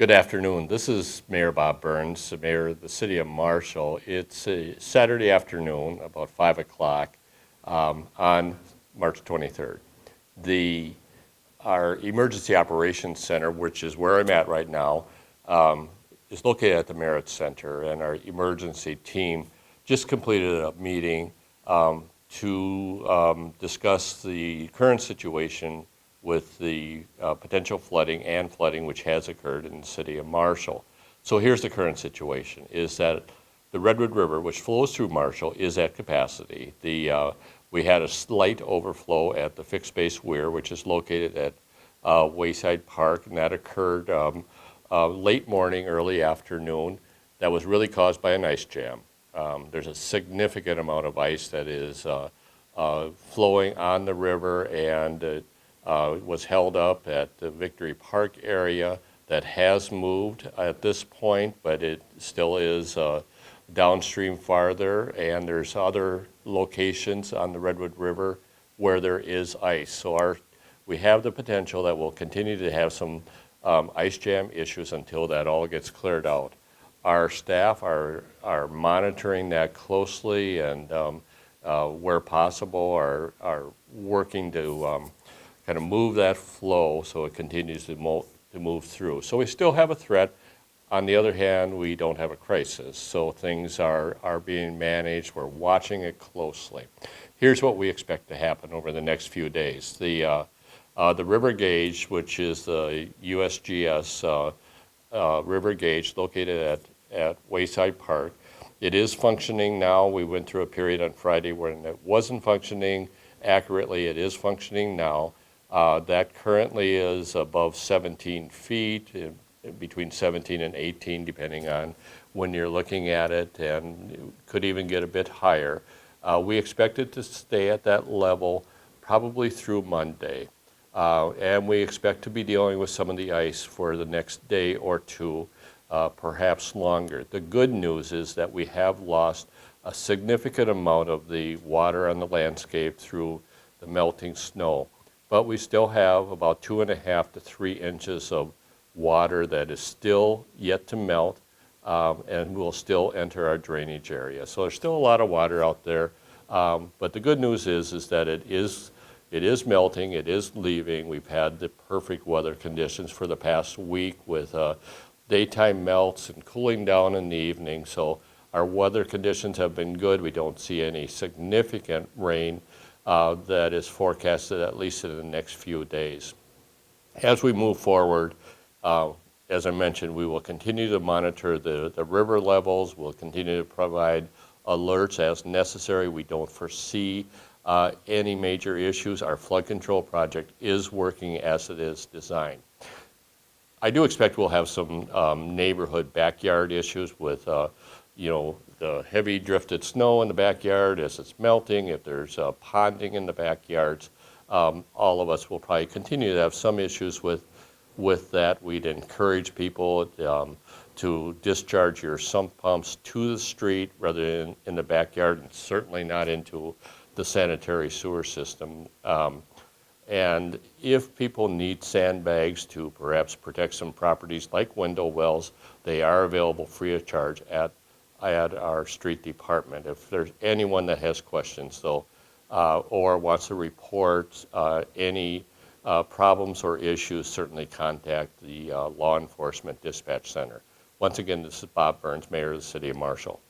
Good afternoon. This is Mayor Bob Byrnes, the mayor of the city of Marshall. It's a Saturday afternoon, about 5 o'clock, on March 23rd. Our Emergency Operations Center, which is where I'm at right now, is located at the Merit Center, and our emergency team just completed a meeting to discuss the current situation with the potential flooding which has occurred in the city of Marshall. So here's the current situation, is that the Redwood River, which flows through Marshall, is at capacity. We had a slight overflow at the fixed base weir, which is located at Wayside Park, and that occurred late morning, early afternoon. That was really caused by an ice jam. There's a significant amount of ice that is flowing on the river, and was held up at the Victory Park area. That has moved at this point, but it still is downstream farther, and there's other locations on the Redwood River where there is ice. So we have the potential that we'll continue to have some ice jam issues until that all gets cleared out. Our staff are monitoring that closely, and where possible are working to kind of move that flow so it continues to move through. So we still have a threat. On the other hand, we don't have a crisis. So things are being managed. We're watching it closely. Here's what we expect to happen over the next few days. The river gauge, which is the USGS river gauge located at Wayside Park, it is functioning now. We went through a period on Friday when it wasn't functioning accurately. It is functioning now. That currently is above 17 feet, between 17 and 18, depending on when you're looking at it, and it could even get a bit higher. We expect it to stay at that level probably through Monday, and we expect to be dealing with some of the ice for the next day or two, perhaps longer. The good news is that we have lost a significant amount of the water on the landscape through the melting snow. But we still have about 2.5 to 3 inches of water that is still yet to melt, and will still enter our drainage area. So there's still a lot of water out there, but the good news is that it is melting, it is leaving. We've had the perfect weather conditions for the past week with daytime melts and cooling down in the evening. So our weather conditions have been good. We don't see any significant rain that is forecasted at least in the next few days. As we move forward, as I mentioned, we will continue to monitor the river levels. We'll continue to provide alerts as necessary. We don't foresee any major issues. Our flood control project is working as it is designed. I do expect we'll have some neighborhood backyard issues with the heavy drifted snow in the backyard as it's melting. If there's ponding in the backyards, all of us will probably continue to have some issues with that. We'd encourage people to discharge your sump pumps to the street rather than in the backyard, and certainly not into the sanitary sewer system. And if people need sandbags to perhaps protect some properties like window wells, they are available free of charge at our street department. If there's anyone that has questions, though, or wants to report any problems or issues, certainly contact the Law Enforcement Dispatch Center. Once again, this is Bob Byrnes, Mayor of the City of Marshall.